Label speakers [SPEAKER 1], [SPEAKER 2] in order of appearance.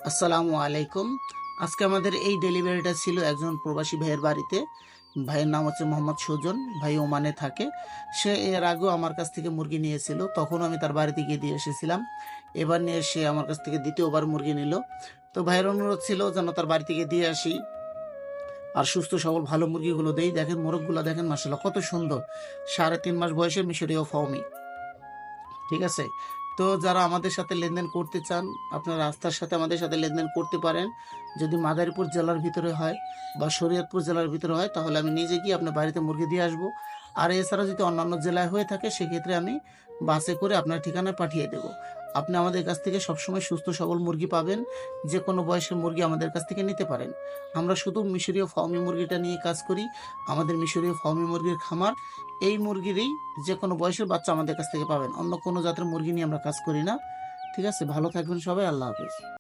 [SPEAKER 1] আসসালামু আলাইকুম। আজকে আমাদের এই ডেলিভারিটা ছিল একজন প্রবাসী ভাইয়ের বাড়িতে। ভাইয়ের নাম হচ্ছে মোহাম্মদ সুজন। ভাই ওমানে থাকে। সে এর আগেও আমার কাছ থেকে মুরগি নিয়েছিল। তখন আমি তার বাড়িতে গিয়ে দিয়ে এসেছিলাম। এবার নিয়ে সে আমার কাছ থেকে দ্বিতীয়বার মুরগি নিল। তো ভাইয়ের অনুরোধ ছিল যেন তার বাড়ি থেকে দিয়ে আসি আর সুস্থ সবল ভালো মুরগিগুলো দেই। দেখেন মোরগগুলো দেখেন, মাশাআল্লাহ কত সুন্দর। 3.5 মাস বয়সের মিশরীয় ফাউমি। ঠিক আছে। তো যারা আমাদের সাথে লেনদেন করতে চান, আপনারা আস্থার সাথে আমাদের সাথে লেনদেন করতে পারেন। যদি মাদারীপুর জেলার ভিতরে হয় বা শরীয়তপুর জেলার ভিতরে হয়, তাহলে আমি নিজে গিয়ে আপনার বাড়িতে মুরগি দিয়ে আসবো। আর এছাড়া যদি অন্যান্য জেলায় হয়ে থাকে, সেক্ষেত্রে আমি বাসে করে আপনার ঠিকানায় পাঠিয়ে দেব। আপনি আমাদের কাছ থেকে সবসময় সুস্থ সবল মুরগি পাবেন। যে কোনো বয়সের মুরগি আমাদের কাছ থেকে নিতে পারেন। আমরা শুধু মিশরীয় ফার্মি মুরগিটা নিয়ে কাজ করি। আমাদের মিশরীয় ফার্মি মুরগির খামার। এই মুরগিরই যে কোনো বয়সের বাচ্চা আমাদের কাছ থেকে পাবেন। অন্য কোনো জাতের মুরগি নিয়ে আমরা কাজ করি না। ঠিক আছে, ভালো থাকবেন সবাই। আল্লাহ হাফেজ।